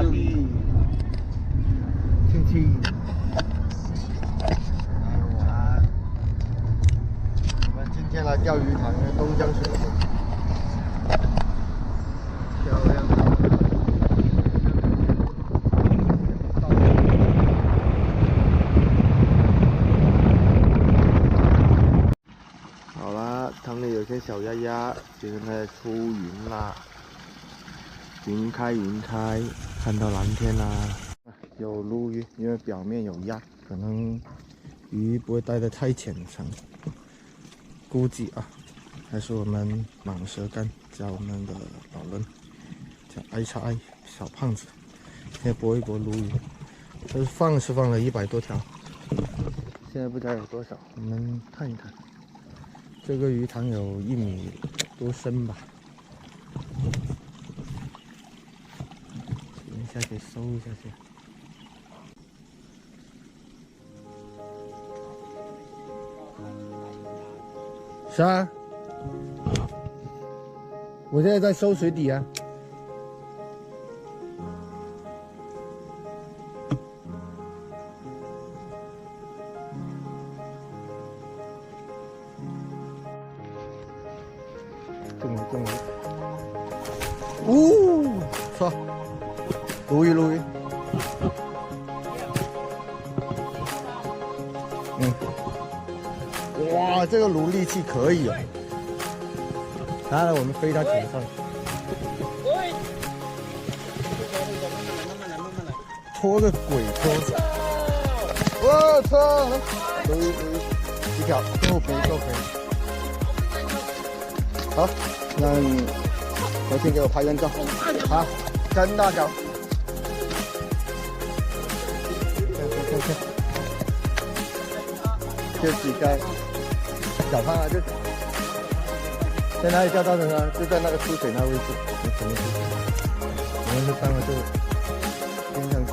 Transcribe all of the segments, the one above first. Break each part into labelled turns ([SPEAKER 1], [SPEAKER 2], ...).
[SPEAKER 1] 大地，亲亲。我们今天来钓鱼塘的东江水库，漂亮。好啦，塘里有些小鸭鸭，现在出云啦。 云开云开，看到蓝天啦、有鲈鱼，因为表面有压，可能鱼不会待得太浅层。估计啊，还是我们蟒蛇干加我们的老人，叫 HI 小胖子，先搏一搏鲈鱼。这放是放了100多条，现在不知道有多少，我们看一看。这个鱼塘有1米多深吧。 下去搜一下去。是啊，我现在在搜水底啊。中了中了！哦，错。 鲈鱼，鲈鱼，哇，这个鲈力气可以哦！来来，我们飞它头上，拖个鬼拖！我操！鲈鱼，鲈鱼，几条？够肥，够肥。好，让何庆给我拍张照。好，真大条。 这几个小胖啊，就在哪里钓到的呢？就在那个出水那位置，我们就放了这个扔上去，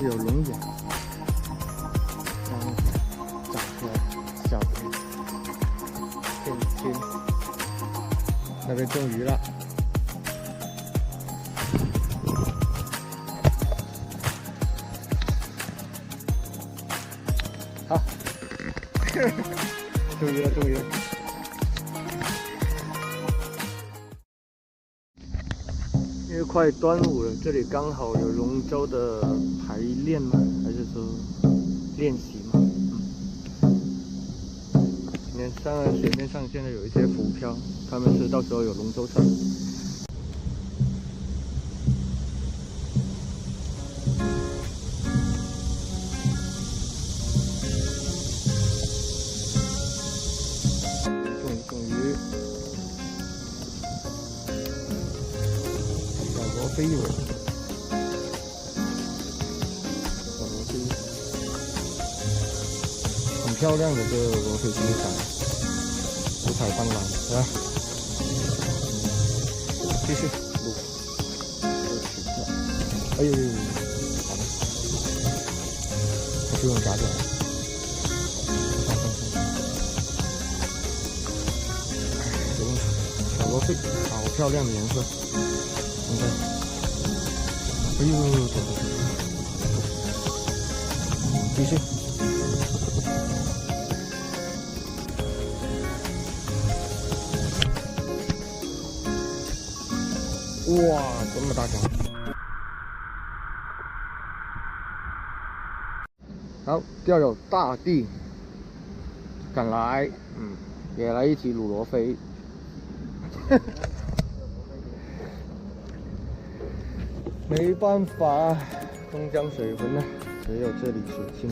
[SPEAKER 1] 有龙眼。 那边种鱼了，好，种鱼了，种鱼了。因为快端午了，这里刚好有龙舟的排练吗？还是说练习吗？你看上水面上现在有一些浮漂。 他们是到时候有龙舟赛。种鱼，小罗非尾，小罗非，很漂亮的这个罗非金彩，五彩斑斓，是吧？ 继续撸，哎呦，好了，不用夹起来，小罗非，好漂亮的颜色，你看，哎呦，走，继续。 哇，这么大条！好，钓友大地赶来，也来一起卤罗非。没办法，东江水浑啊，只有这里水清。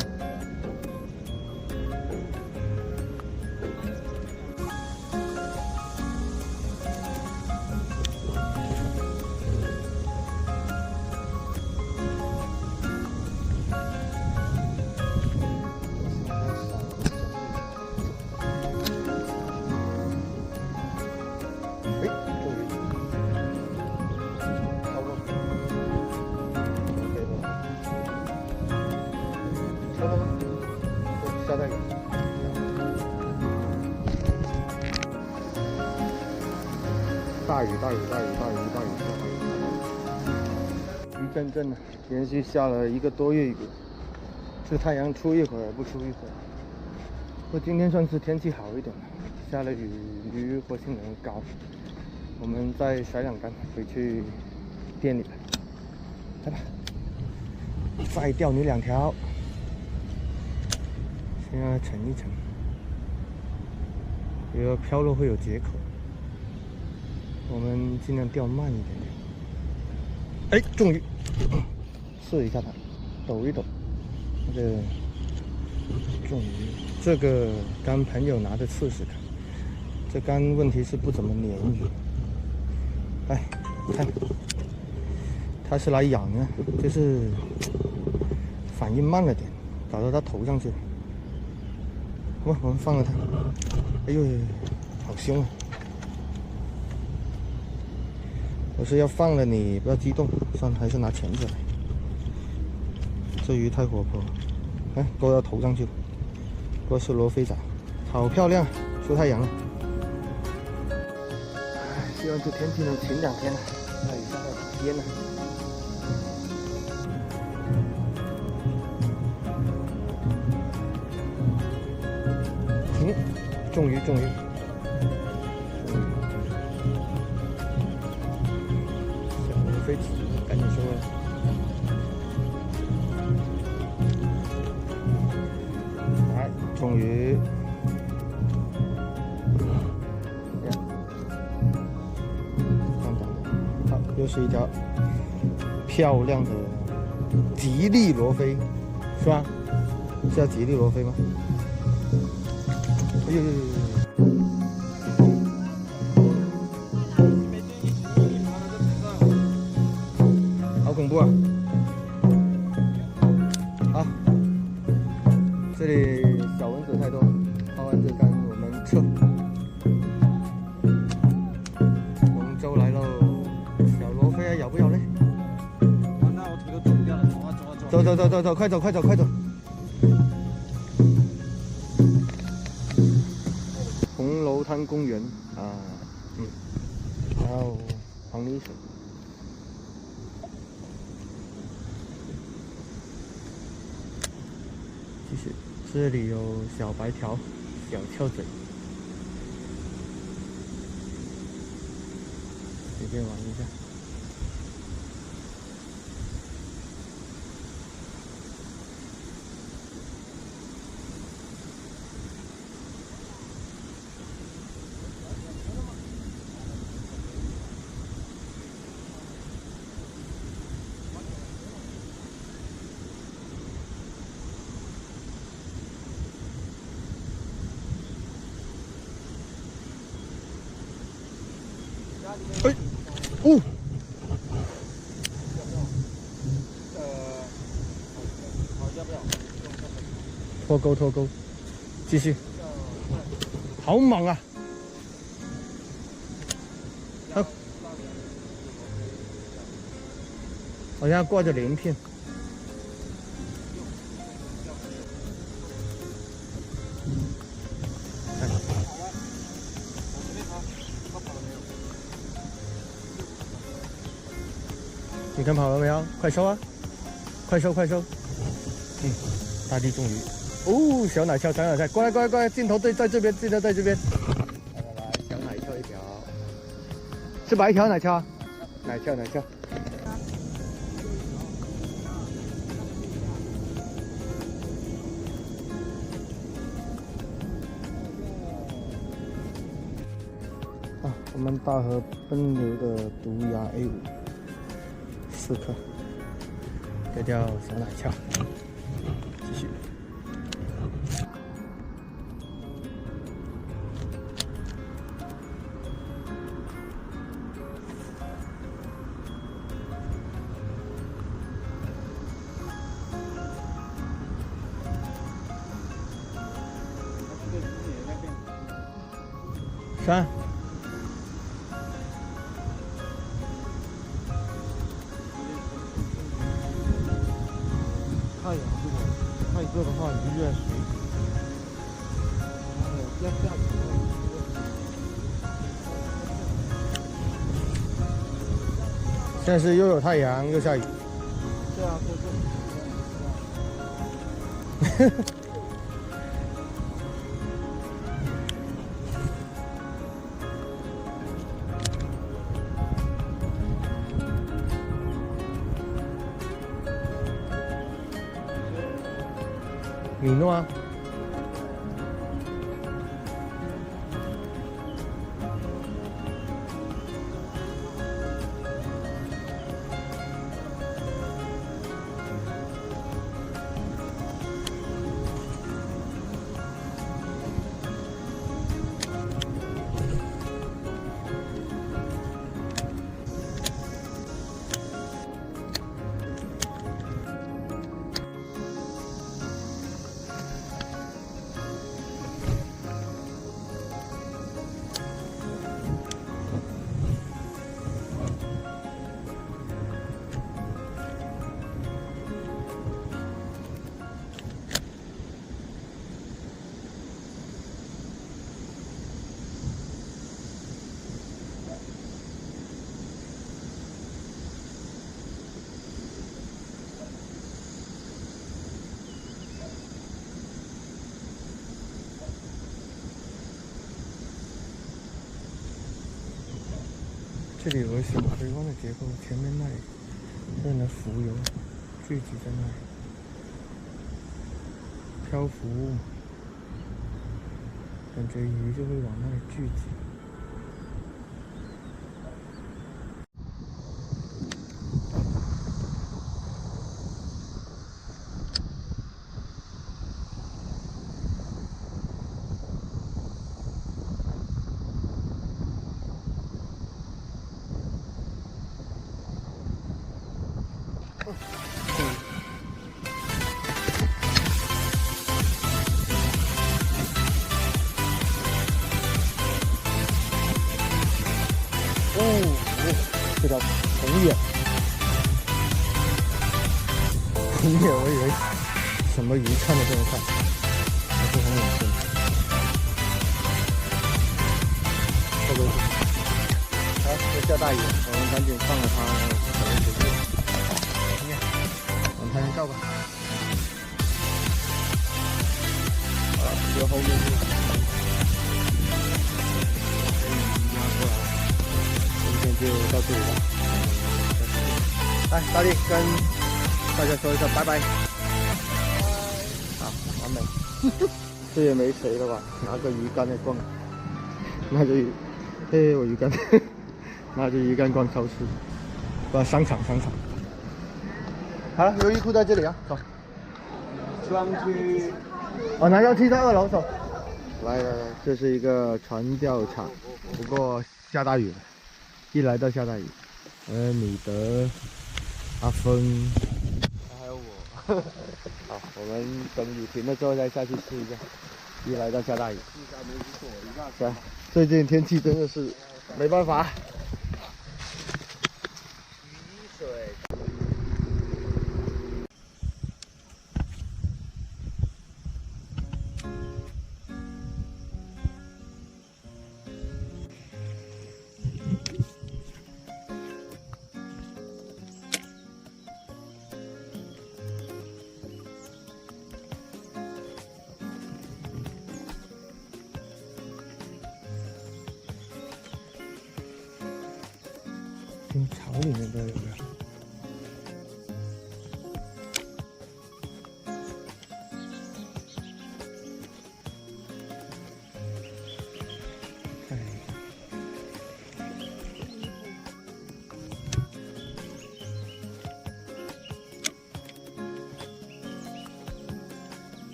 [SPEAKER 1] 大雨，一阵阵的，连续下了1个多月雨，是太阳出一会儿不出一会儿。不过今天算是天气好一点了，下了雨，鱼活性能高。我们再甩2竿回去店里了，来吧，再钓你2条。先让它沉一沉，因为漂落会有接口，我们尽量钓慢一点点。哎，终于试一下它，抖一抖，这个终于这个竿朋友拿着试试看，这竿问题是不怎么粘鱼。哎，看，它是来养的，就是反应慢了点，搞到它头上去了。我们放了它，哎呦，好凶啊！我是要放了你，不要激动，算了，还是拿钳子来。这鱼太活泼了，哎，勾到头上去了。不过是罗非仔，好漂亮，出太阳了。希望这天气能晴2天了，下雨下到几天了。终于，小罗非子，赶紧收了。来，终于，好，又是一条漂亮的吉利罗非，是吧？是叫吉利罗非吗？哎呦！好恐怖啊！好，这里小蚊子太多，抛完这竿我们撤。龙舟来喽，小罗非还咬不咬嘞？
[SPEAKER 2] 那我腿都肿掉了，
[SPEAKER 1] 走，快走！红楼滩公园啊，然后黄泥水，继续，这里有小白条、小翘嘴，随便玩一下。哎，哦，脱钩，继续，好猛啊！它好像挂着鳞片。你看跑了没有？快收啊！快收！大地中鱼。哦，小奶鞘，过来，镜头在这边，来，小奶鞘1条，是白条奶鞘，奶鞘。啊，我们大河奔流的毒牙 A5。4克，这叫小奶鞘，继续。3。太阳如果太热的话，鱼越水。要下雨。现在是又有太阳又下雨。
[SPEAKER 2] 对啊，
[SPEAKER 1] 你弄啊。这里有个小水汪的结构，前面那里这样的浮游聚集在那里，漂浮，感觉鱼就会往那里聚集。这条红眼，红眼，我以为什么鱼看得这么快，还是红眼睛。这都是。好，又下大雨了，我们赶紧放了它，准备回去。我们拍张照吧。啊，这后面是。就到这里了，来，大力跟大家说一声拜拜。好，完美。这也没谁了吧？拿个鱼竿在逛，拿着鱼，我鱼竿，拿着鱼竿逛超市，商场。好了，优衣库在这里啊，走。
[SPEAKER 2] 双区。
[SPEAKER 1] 哦，南郊区在2楼，走。来，这是一个船钓场，不过下大雨了。一来到下大雨，米德、阿峰，还有我。好，我们等雨停了之后再下去试一下。一来到下大雨，对，最近天气真的是没办法。雨水。巢里面都有的。看一下。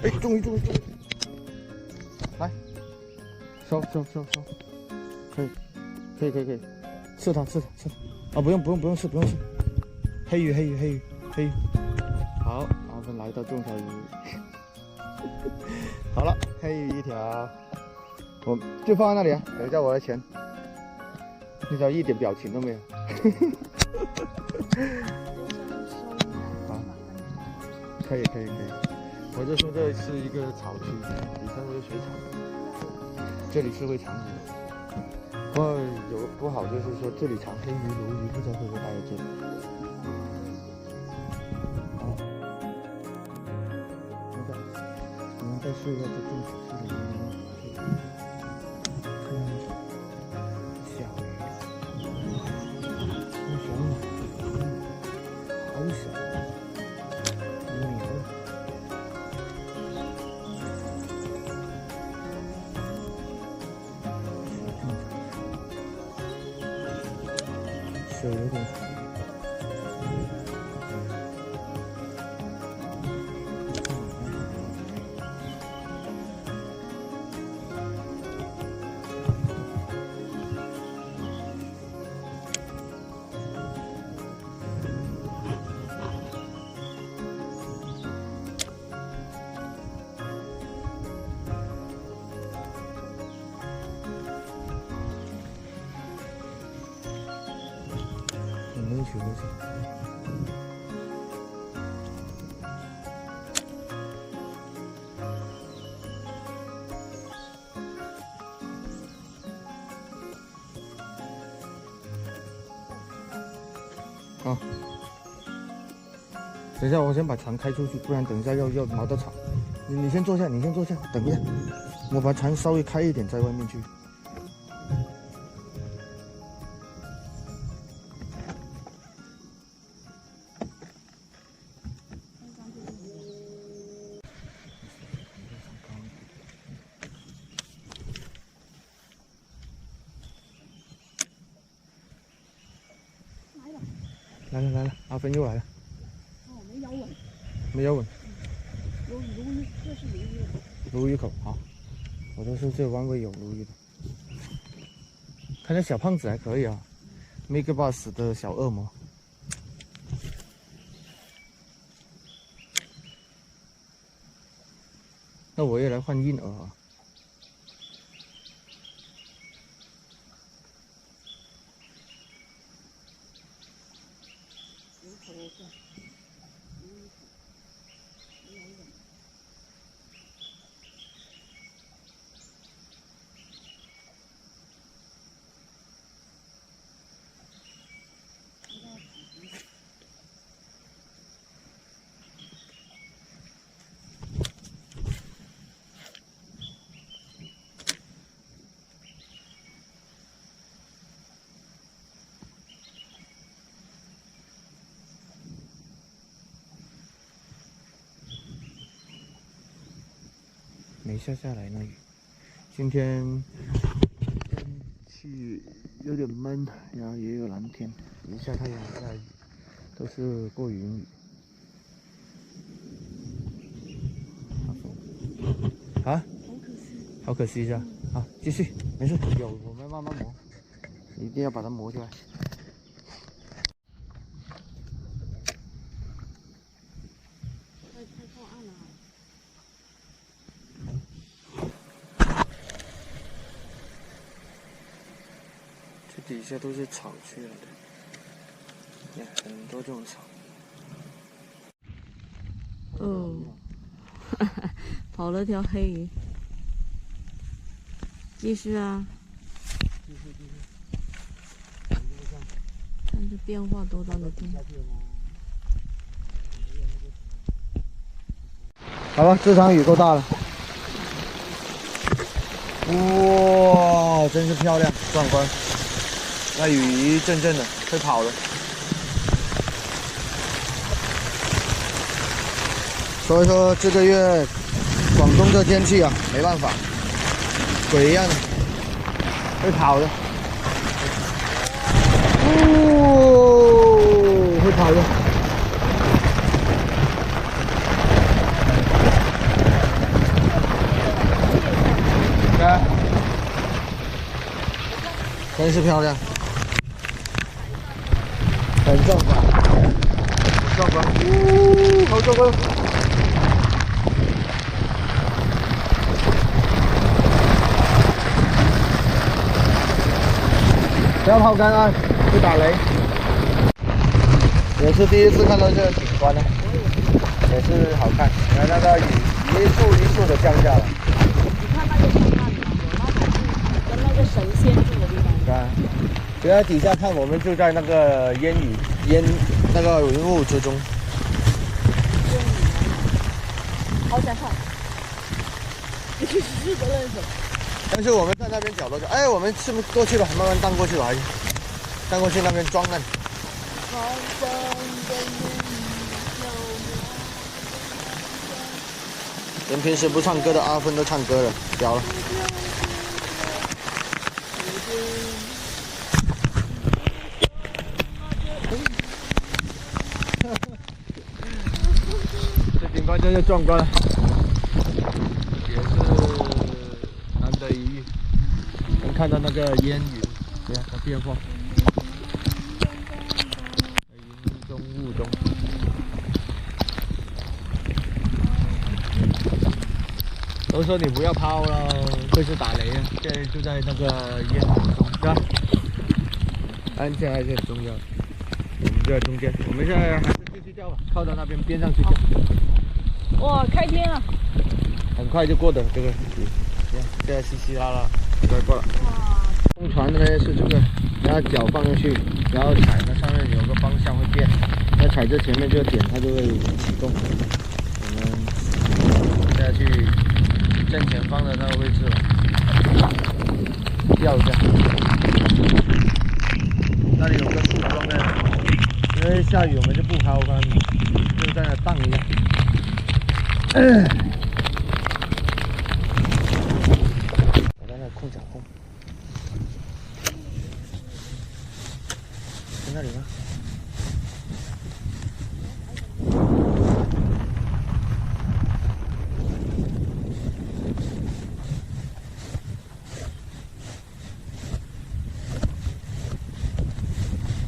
[SPEAKER 1] 哎，终于，来，收，可以，吃它，啊，不用吃，黑鱼，好，我们来到种草鱼，好了，黑鱼一条，我就放在那里啊，等一下我来钱，那条一点表情都没有，可以。我就说这是一个草区，底下是水草，这里是会长鱼的。不过有不好就是说这里长黑鱼、鲈鱼，不知道会不会待在这里。我们再试一下这进水室里面有没有滑梯。看小鱼，那小马，好小。水有点好。没学过这个。好，等一下，我先把船开出去，不然等一下要挠到草。你先坐下，等一下，我把船稍微开一点，在外面去。来了，阿芬又来了。
[SPEAKER 3] 哦，没咬稳。
[SPEAKER 1] 没咬稳。
[SPEAKER 3] 有鲈鱼，这是鲈鱼。
[SPEAKER 1] 鲈鱼口好，我都说这湾位有鲈鱼的。看这小胖子还可以啊 ，Megaboss 的小恶魔。那我也来换婴儿啊。没下来那雨，今天天气有点闷，然后也有蓝天，一下太阳一下雨，都是过云雨。啊？好可惜是吧？好，继续，没事，有我们慢慢磨，一定要把它磨出来。
[SPEAKER 3] 太靠岸了。
[SPEAKER 1] 这底下都是草去了的，很多这种草。
[SPEAKER 3] 哦，跑了条黑鱼。继续啊！
[SPEAKER 1] 继续。
[SPEAKER 3] 看这变化多大的变！
[SPEAKER 1] 好了，这场雨够大了。哇，真是漂亮，壮观！那雨一阵阵的，会跑了。所以说这个月广东这天气啊，没办法，鬼一样的，会跑的。哦，会跑的。真是漂亮，很壮观，好壮观！不要抛竿啊，会打雷。也是第一次看到这个景观呢。也是好看。然后那个雨一束一束的降下来。
[SPEAKER 3] 你看那个上那里有那种跟那个神仙住的地方。
[SPEAKER 1] 啊，就在底下看，我们就在那个烟那个云雾之中。
[SPEAKER 3] 好想看。你是不认识？
[SPEAKER 1] 但是我们在那边角落就，哎，我们是不是过去吧？慢慢荡过去吧，还是荡过去那边装那里。连平时不唱歌的阿芬都唱歌了，屌了。这景观真是壮观了，也是难得一遇，能看到那个烟云这样的变化，云中雾中。都说你不要抛了，会是打雷啊！现在就在那个烟云中，是吧？安全还是很重要的。我们就在中间，我们现在还是继续钓吧，靠到那边边上去钓。
[SPEAKER 3] 哇，开天了！
[SPEAKER 1] 很快就过的这个雨，你看现在稀稀拉拉，快过了。
[SPEAKER 3] 哇！
[SPEAKER 1] 风船呢是这个，然后脚放上去，然后踩，那上面有个方向会变，那踩着前面这个点，它就会启动。我们现在去正前方的那个位置了，钓一下。那里有个树桩呢，因为下雨我们就不抛竿，就在那荡一下。我在那空脚空，在那里吗？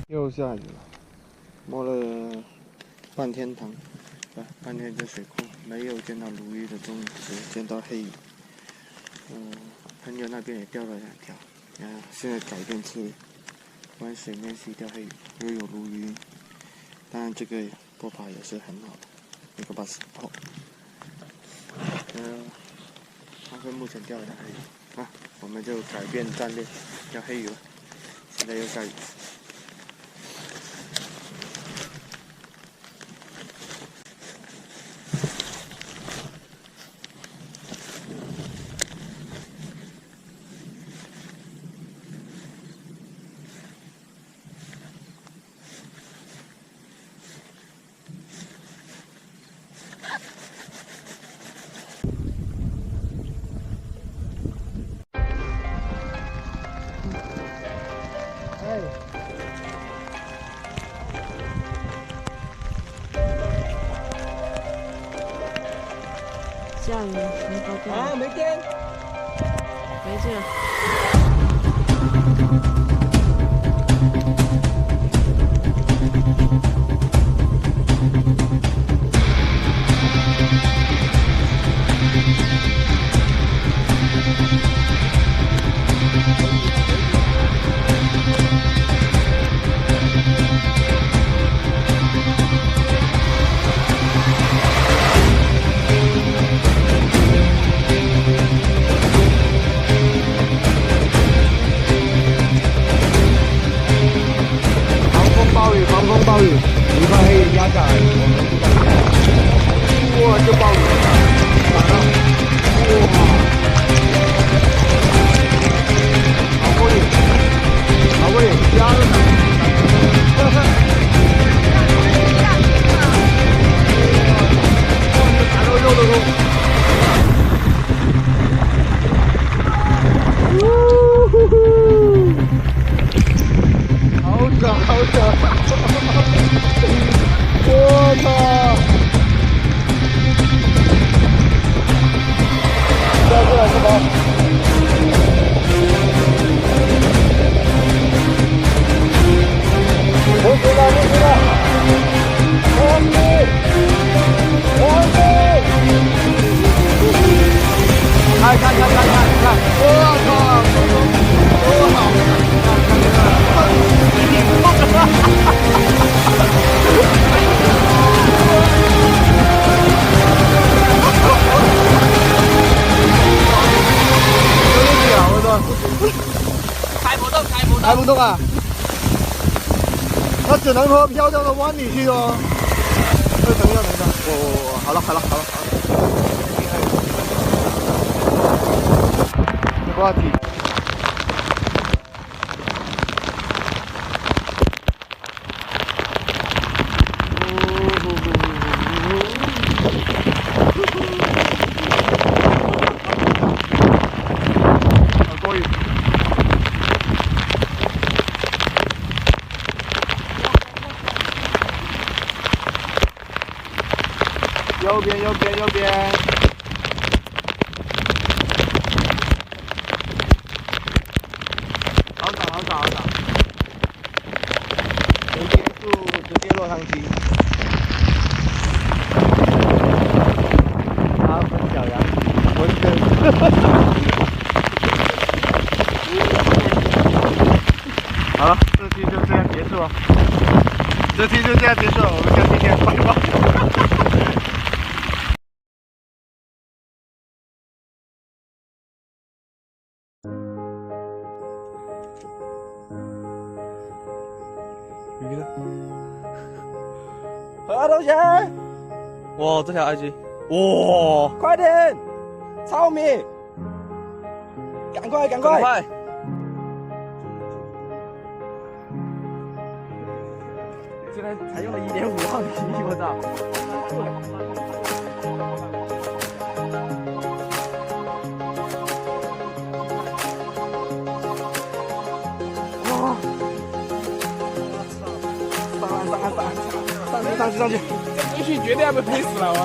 [SPEAKER 1] 又下雨了，摸了半天塘，半天这水库，没有见到鲈鱼的踪影，只见到黑鱼。朋友那边也钓了2条，现在改变策略，玩水面溪钓黑鱼，又有鲈鱼。当然这个波法也是很好的，一个80后。他会目前钓的黑鱼，啊，我们就改变战略，钓黑鱼了。现在又下雨。
[SPEAKER 3] 下雨没法钓。
[SPEAKER 2] 啊，没电。
[SPEAKER 3] 没劲了。
[SPEAKER 1] 狂风暴雨，一块黑鱼压下来，我们就在这。哇，这暴雨打到，哇，好过瘾，好过瘾，压了它。哇，这打到肉都痛。好爽，好爽！我操！不动啊？那只能说飘到了湾里去哦。等一下，好了，没挂机。好多雨。右边。好找。没结束，直接落汤鸡。啊，分小羊，分根。好了，这期就这样结束了。我们下期见，拜拜。鱼呢？
[SPEAKER 2] 何同学，
[SPEAKER 4] 哇，这条 IG， 哇，
[SPEAKER 2] 快点，超米，赶快！现在才用了1.5毫米，我操！上去！这不许绝对要被推死了，我操！